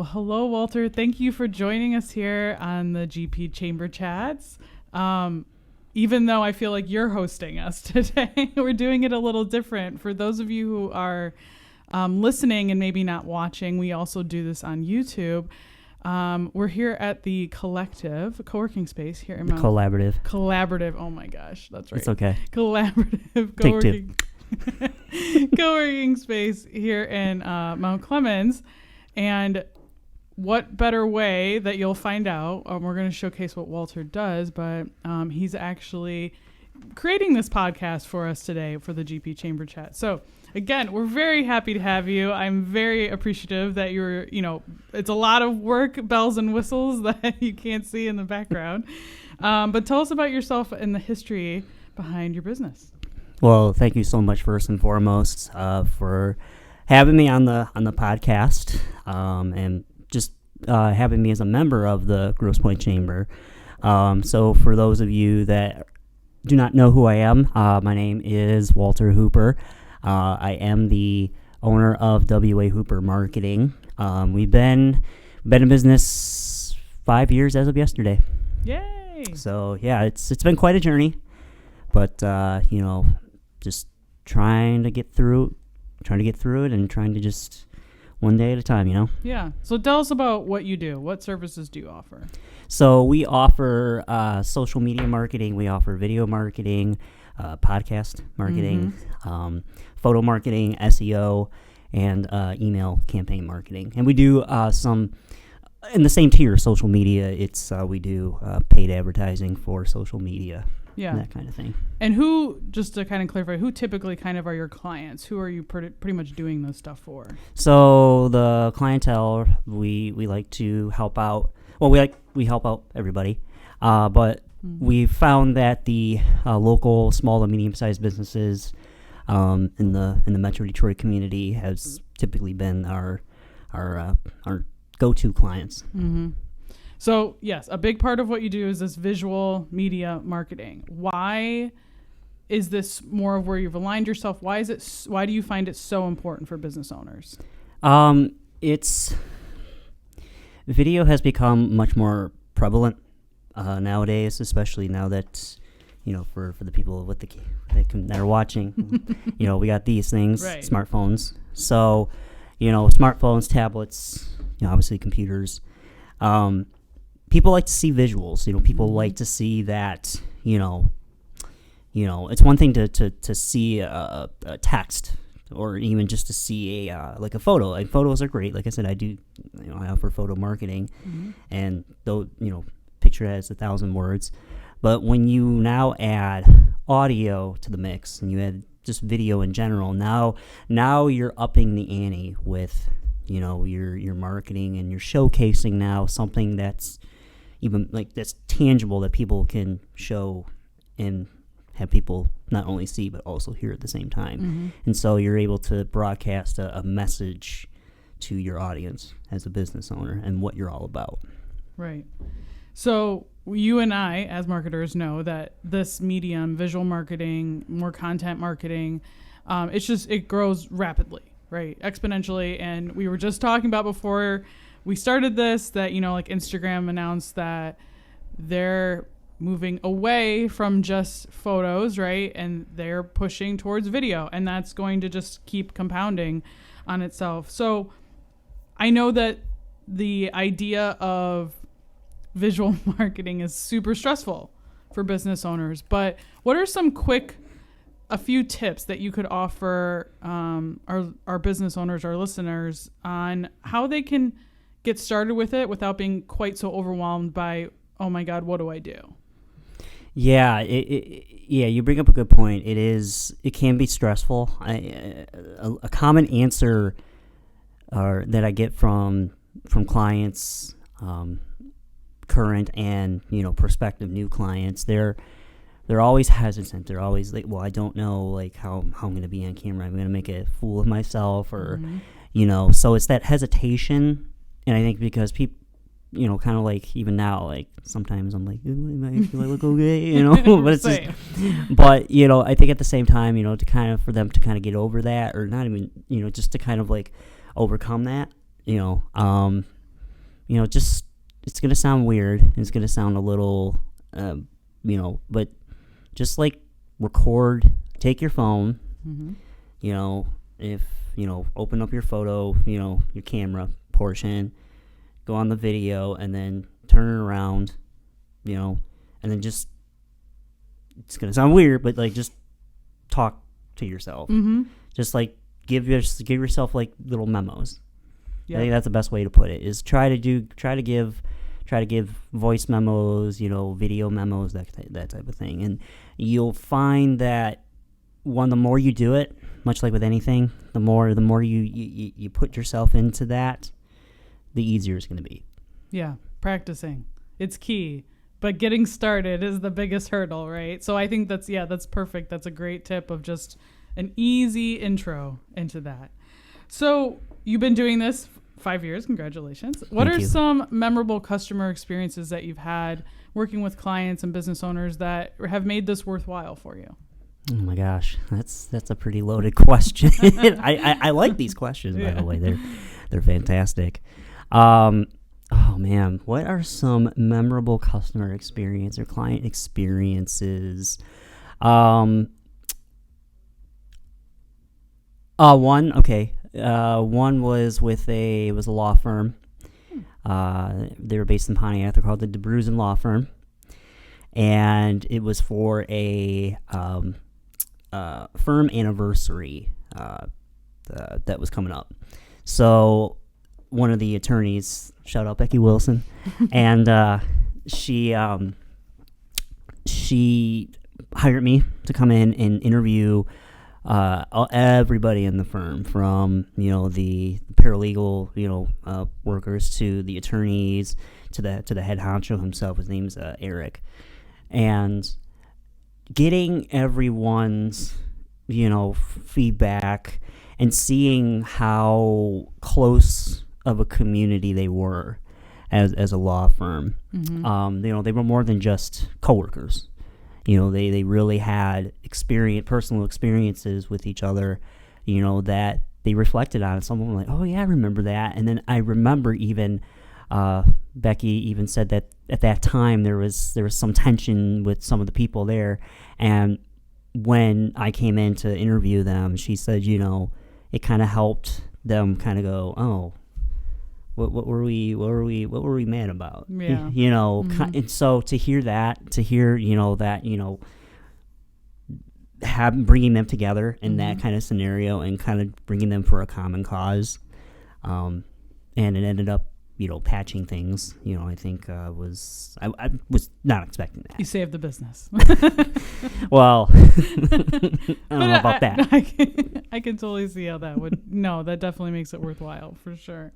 Well, hello, Walter. Thank you for joining us here on the GP Chamber Chats. Even though I feel like you're hosting us today, we're doing it a little different. For those of you who are listening and maybe not watching, we also do this on YouTube. We're here at the Collective, co-working space here in Mount... Collaborative. Oh my gosh, that's right. It's okay. Collaborative co-working space here in Mount Clemens. And what better way that you'll find out, we're going to showcase what Walter does, but he's actually creating this podcast for us today for the GP Chamber Chat. So again, we're very happy to have you. I'm very appreciative that you're, it's a lot of work, bells and whistles that you can't see in the background. But tell us about yourself and the history behind your business. Well, thank you so much first and foremost for having me on the podcast and just having me as a member of the Grosse Pointe Chamber. So for those of you that do not know who I am, my name is Walter Hooper. I am the owner of WA Hooper Marketing. We've been in business 5 years as of yesterday. Yay! So yeah, it's been quite a journey, but just trying to get through it and trying to just one day at a time, Yeah. So tell us about what you do. What services do you offer? So we offer social media marketing. We offer video marketing, podcast marketing, photo marketing, SEO, and email campaign marketing. And we do some in the same tier, social media. It's we do paid advertising for social media. Yeah. That kind of thing. And who, just to kind of clarify, who typically kind of are your clients? Who are you pretty much doing this stuff for? So the clientele, we like to help out. Well, we help out everybody, but we found that the local small and medium-sized businesses in the Metro Detroit community has typically been our go-to clients. Mm-hmm. So, yes, a big part of what you do is this visual media marketing. Why is this more of where you've aligned yourself? Why do you find it so important for business owners? Video has become much more prevalent nowadays, especially now that, for the people that are watching, we got these things, right. Smartphones. So, smartphones, tablets, obviously computers. People like to see visuals. People like to see that. It's one thing to see a text, or even just to see a photo. Like, photos are great. Like I said, I do. I offer photo marketing, and though picture has 1,000 words, but when you now add audio to the mix and you add just video in general, now you're upping the ante with your marketing, and you're showcasing now something that's even that's tangible that people can show and have people not only see but also hear at the same time. And so you're able to broadcast a message to your audience as a business owner and what you're all about. Right. So you and I, as marketers, know that this medium, visual marketing, more content marketing, it grows rapidly. Right, exponentially. And we were just talking about before we started this that, Instagram announced that they're moving away from just photos, right? And they're pushing towards video, and that's going to just keep compounding on itself. So I know that the idea of visual marketing is super stressful for business owners, but what are some a few tips that you could offer our business owners, our listeners, on how they can get started with it without being quite so overwhelmed by, oh my God, what do I do? Yeah, you bring up a good point. It can be stressful. A common answer that I get from clients, current and prospective new clients, they're always hesitant. They're always like, well, I don't know how I'm going to be on camera. I'm going to make a fool of myself, or so it's that hesitation. And I think because people, kind of even now, sometimes I'm like, do I look okay? But it's just, but I think at the same time, for them to kind of get over that, or not even, just to kind of overcome that, just, it's going to sound weird. It's going to sound a little, but just like record, take your phone, if, open up your photo, your camera portion, go on the video, and then turn it around, and then just, it's going to sound weird, but like just talk to yourself. Just like give yourself like little memos. I think that's the best way to put it, is try to give voice memos, video memos, that type of thing. And you'll find that the more you do it, much like with anything, the more you put yourself into that, the easier it's going to be. Yeah, practicing. It's key. But getting started is the biggest hurdle, right? So I think that's perfect. That's a great tip of just an easy intro into that. So you've been doing this 5 years. Congratulations. What are some memorable customer experiences that you've had working with clients and business owners that have made this worthwhile for you? Oh my gosh, that's a pretty loaded question. I like these questions, by the way. They're fantastic. Oh man, what are some memorable customer experience or client experiences? One was with a law firm. They were based in Pontiac. They're called the DeBruze Law Firm, and it was for a firm anniversary that was coming up. So one of the attorneys, shout out Becky Wilson, and she hired me to come in and interview everybody in the firm, from the paralegal workers to the attorneys to the head honcho himself. His name's Eric, and getting everyone's feedback and seeing how close of a community they were as a law firm. They were more than just coworkers. They really had personal experiences with each other, that they reflected on. Someone was like, oh yeah, I remember that. And then I remember even Becky even said that at that time there was some tension with some of the people there, and when I came in to interview them, she said, it kind of helped them kind of go, oh, what were we mad about? Yeah. And so to hear that, bringing them together in that kind of scenario and kind of bringing them for a common cause, and it ended up, patching things, I think I was not expecting that. You saved the business. Well, I don't know about that. I can totally see how that would. No, that definitely makes it worthwhile for sure.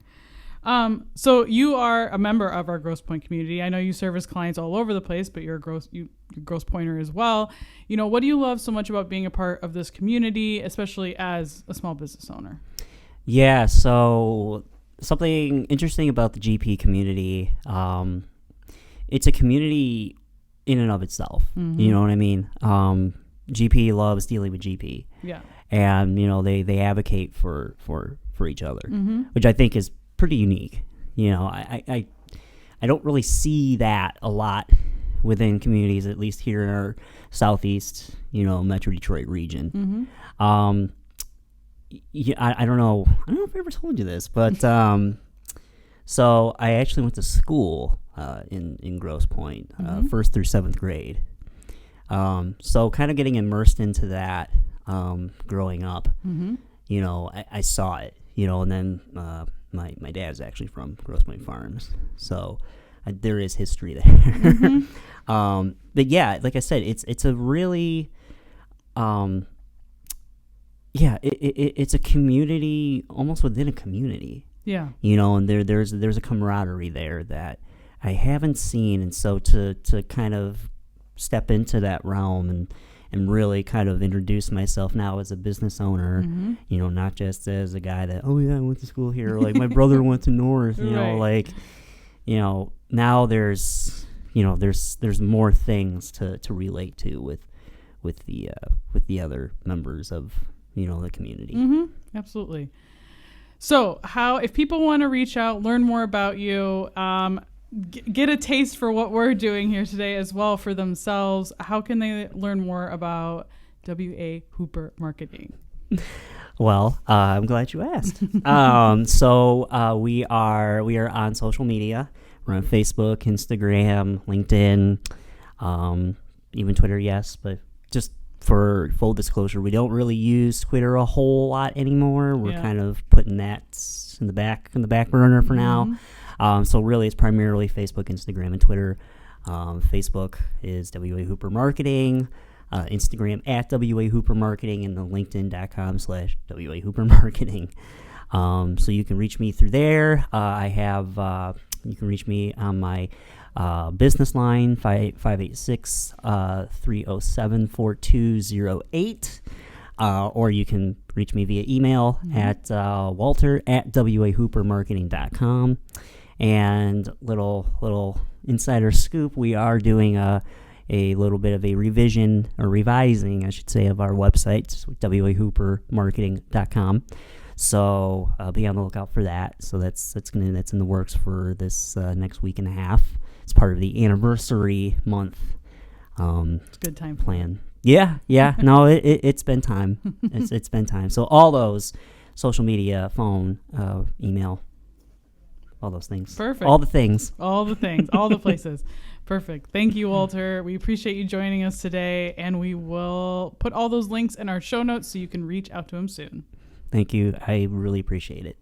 So you are a member of our Grosse Pointe community. I know you service clients all over the place, but you're a Grosse Pointer as well. What do you love so much about being a part of this community, especially as a small business owner? Yeah, so something interesting about the GP community, it's a community in and of itself. You know what I mean? GP loves dealing with GP. Yeah. And, they advocate for each other, which I think is pretty unique. I don't really see that a lot within communities, at least here in our southeast, Metro Detroit region. I don't know if I ever told you this, but so I actually went to school in Grosse Pointe, 1st through 7th grade. So kind of getting immersed into that growing up, I saw it, and then my dad's actually from Grosse Pointe Farms, so there is history there. But yeah, like I said, it's a really it's a community almost within a community. Yeah. And there's a camaraderie there that I haven't seen, and so to kind of step into that realm and really kind of introduce myself now as a business owner, not just as a guy that, oh yeah, I went to school here, or like my brother went to North, now there's more things to relate to with the other members of the community. Absolutely. So, if people want to reach out, learn more about you, get a taste for what we're doing here today as well for themselves, how can they learn more about W.A. Hooper Marketing? Well, I'm glad you asked. So we are on social media. We're on Facebook, Instagram, LinkedIn, even Twitter, yes. But just for full disclosure, we don't really use Twitter a whole lot anymore. We're kind of putting that in the back burner for now. So really, it's primarily Facebook, Instagram, and Twitter. Facebook is W.A. Hooper Marketing. Instagram at W.A. Hooper Marketing, and the LinkedIn.com/W.A. Hooper Marketing. So you can reach me through there. You can reach me on my business line, 586-307-4208. Or you can reach me via email at walter@WAHoopermarketing.com. And little insider scoop, we are doing a little bit of a revising, I should say, of our website, WAHoopermarketing.com. So be on the lookout for that. So that's in the works for this next week and a half. It's part of the anniversary month. It's a good time plan. Yeah. No, it's been time. It's been time. So all those social media, phone, email, all those things. Perfect. All the things. All the places. Perfect. Thank you, Walter. We appreciate you joining us today, and we will put all those links in our show notes so you can reach out to him soon. Thank you. I really appreciate it.